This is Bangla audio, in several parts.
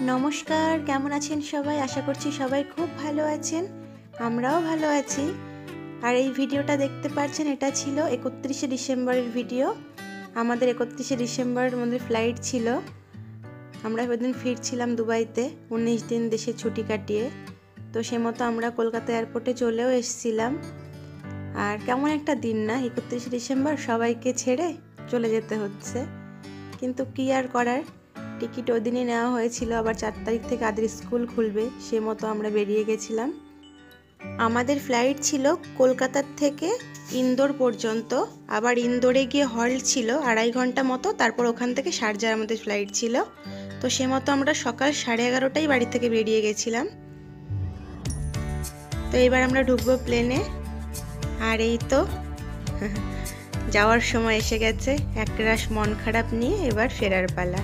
নমস্কার, কেমন আছেন সবাই? আশা করছি সবাই খুব ভালো আছেন। আমরাও ভালো আছি। আর এই ভিডিওটা দেখতে পাচ্ছেন, এটা ছিল 31শে ডিসেম্বরের ভিডিও। আমাদের 31শে ডিসেম্বরের মধ্যে ফ্লাইট ছিল। আমরা ওইদিন ফিরছিলাম দুবাইতে 19 দিন দেশে ছুটি কাটিয়ে। তো সে মতো আমরা কলকাতা এয়ারপোর্টে চলেও এসেছিলাম। আর কেমন একটা দিন না, 31শে ডিসেম্বর সবাইকে ছেড়ে চলে যেতে হচ্ছে, কিন্তু কি আর করার। টিকিট ওই দিনই নেওয়া হয়েছিল, আবার 4 তারিখ থেকে আদের স্কুল খুলবে, সে মতো আমরা বেরিয়ে গেছিলাম। আমাদের ফ্লাইট ছিল কলকাতার থেকে ইন্দোর পর্যন্ত, আবার ইন্দোরে গিয়ে হল্ট ছিল 2.5 ঘন্টা মতো, তারপর ওখান থেকে শারজার আমাদের ফ্লাইট ছিল। তো সে মতো আমরা সকাল 11:30টায় বাড়ি থেকে বেরিয়ে গেছিলাম। তো এবার আমরা ঢুকবো প্লেনে। আর এই তো যাওয়ার সময় এসে গেছে, একরাশ মন খারাপ নিয়ে এবার ফেরার পালা।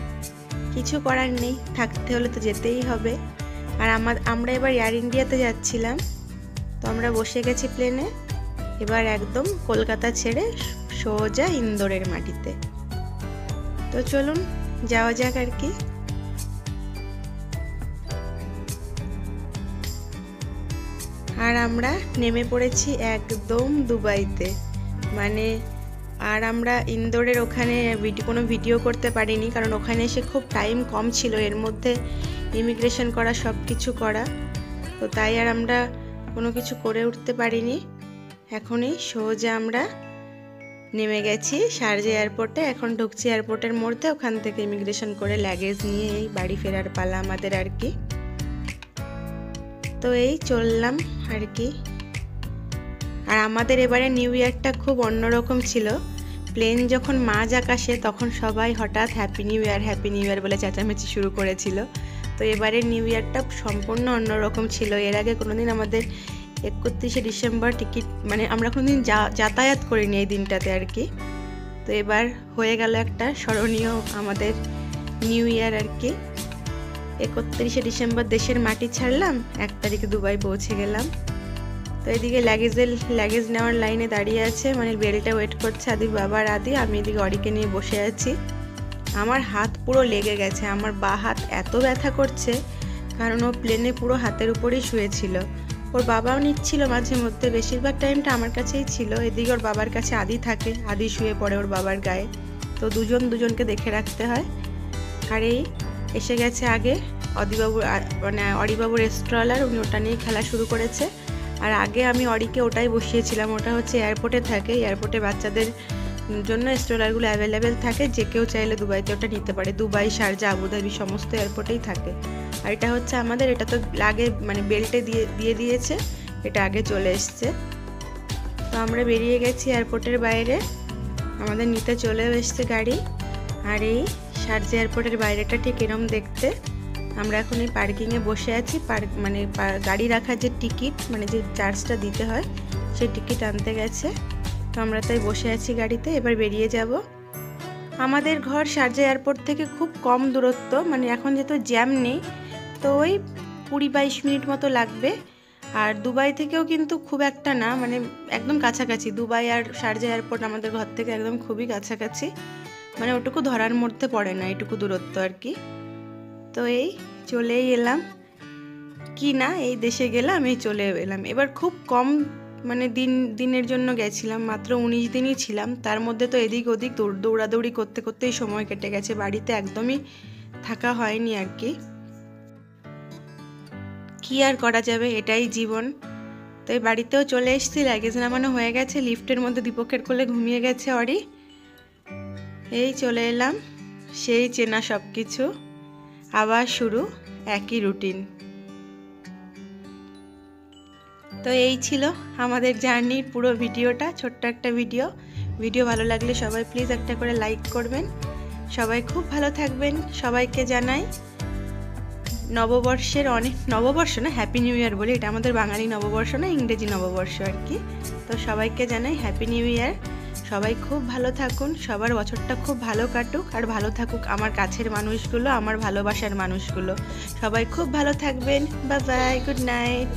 কিছু করার নেই, থাকতে হলে তো যেতেই হবে। আর আমরা এবার এয়ার ইন্ডিয়াতে যাচ্ছিলাম। তো আমরা বসে গেছি প্লেনে, এবার একদম কলকাতা ছেড়ে সোজা ইন্দোরের মাটিতে। তো চলুন যাওয়া যাক আর কি। আর আমরা নেমে পড়েছি একদম দুবাইতে, মানে আর আমরা ইন্দোরের ওখানে কোনো ভিডিও করতে পারিনি, কারণ ওখানে এসে খুব টাইম কম ছিল, এর মধ্যে ইমিগ্রেশন করা সব কিছু করা, তো তাই আর আমরা কোনো কিছু করে উঠতে পারিনি। এখনই সোজা আমরা নেমে গেছি শারজা এয়ারপোর্টে, এখন ঢুকছি এয়ারপোর্টের মধ্যে, ওখান থেকে ইমিগ্রেশন করে লাগেজ নিয়ে এই বাড়ি ফেরার পালা আমাদের আর কি। তো এই চললাম আর কি। আর আমাদের এবারে নিউ ইয়ারটা খুব অন্যরকম ছিল। প্লেন যখন মাঝ আকাশে, তখন সবাই হঠাৎ হ্যাপি নিউ ইয়ার বলে চেঁচামেচি শুরু করেছিল। তো এবারে নিউ ইয়ারটা সম্পূর্ণ অন্যরকম ছিল। এর আগে কোনোদিন আমাদের 31শে ডিসেম্বর টিকিট, মানে আমরা কোনোদিন যাতায়াত করিনি এই দিনটাতে আর কি। তো এবার হয়ে গেল একটা স্মরণীয় আমাদের নিউ ইয়ার আর কি। 31শে ডিসেম্বর দেশের মাটি ছাড়লাম, 1 তারিখে দুবাই পৌঁছে গেলাম। তো এদিকে লাগেজ নেওয়ার লাইনে দাঁড়িয়ে আছে, মানে বেল্টে ওয়েট করছে আদি বাবার আদি। আমি এদিকে অরিকে নিয়ে বসে আছি। আমার হাত পুরো লেগে গেছে, আমার বাঁ হাত এত ব্যথা করছে, কারণ ও প্লেনে পুরো হাতের উপরেই শুয়েছিল। ওর বাবাও নিচ্ছিল মাঝে মধ্যে, বেশিরভাগ টাইমটা আমার কাছেই ছিল। এদিকে ওর বাবার কাছে আদি থাকে, আদি শুয়ে পড়ে ওর বাবার গায়ে। তো দুজনকে দেখে রাখতে হয়। আর এই এসে গেছে আগে অদিবাবু, মানে অরিবাবুর স্ট্রলার, উনি ওটা নিয়ে খেলা শুরু করেছে। আর আগে আমি অরিকে ওটাই বসিয়েছিলাম, ওটা হচ্ছে এয়ারপোর্টে থাকে, এয়ারপোর্টে বাচ্চাদের জন্য স্ট্রলারগুলো অ্যাভেলেবেল থাকে, যে কেউ চাইলে দুবাইতে ওটা নিতে পারে। দুবাই, শারজা, আবুধাবি সমস্ত এয়ারপোর্টেই থাকে। আর এটা হচ্ছে আমাদের, এটা তো আগে মানে বেল্টে দিয়ে দিয়েছে, এটা আগে চলে এসছে। তো আমরা বেরিয়ে গেছি এয়ারপোর্টের বাইরে, আমাদের নিতে চলেও এসছে গাড়ি। আর এই শারজা এয়ারপোর্টের বাইরেটা ঠিক এরম দেখতে। আমরা এখন এই পার্কিংয়ে বসে আছি, মানে গাড়ি রাখার যে টিকিট, মানে যে চার্জটা দিতে হয়, সেই টিকিট আনতে গেছে। তো আমরা তাই বসে আছি গাড়িতে, এবার বেরিয়ে যাব। আমাদের ঘর শারজা এয়ারপোর্ট থেকে খুব কম দূরত্ব, মানে এখন যেহেতু জ্যাম নেই, তো ওই 20-22 মিনিট মতো লাগবে। আর দুবাই থেকেও কিন্তু খুব একটা না, মানে একদম কাছাকাছি। দুবাই আর শারজা এয়ারপোর্ট আমাদের ঘর থেকে একদম খুবই কাছাকাছি, মানে ওটুকু ধরার মধ্যে পড়ে না, এটুকু দূরত্ব আর কি। তো এই চলেই এলাম, কি না এই দেশে গেলাম, এই চলে এলাম। এবার খুব কম, মানে দিনের জন্য গেছিলাম, মাত্র 19 দিনই ছিলাম। তার মধ্যে তো এদিক ওদিক দৌড়াদৌড়ি করতে করতেই সময় কেটে গেছে, বাড়িতে একদমই থাকা হয়নি আর কি আর করা যাবে, এটাই জীবন। তো এই বাড়িতেও চলে এসেছি, লাগেজ নামানো হয়ে গেছে, লিফটের মধ্যে দীপকের কোলে ঘুমিয়ে গেছে অরি। এই চলে এলাম, সেই চেনা সব কিছু, আবার শুরু একই রুটিন। তো এই ছিল আমাদের জার্নির পুরো ভিডিওটা, ছোট্ট একটা ভিডিও ভালো লাগলে সবাই প্লিজ একটা করে লাইক করবেন। সবাই খুব ভালো থাকবেন। সবাইকে জানাই নববর্ষের নববর্ষ না, হ্যাপি নিউ ইয়ার বলি, এটা আমাদের বাঙালি নববর্ষ না, ইংরেজি নববর্ষ আর কি। তো সবাইকে জানাই হ্যাপি নিউ ইয়ার। সবাই খুব ভালো থাকুন, সবার বছরটা খুব ভালো কাটুক, আর ভালো থাকুক আমার কাছের মানুষগুলো, আমার ভালোবাসার মানুষগুলো। সবাই খুব ভালো থাকবেন। Bye bye, good night.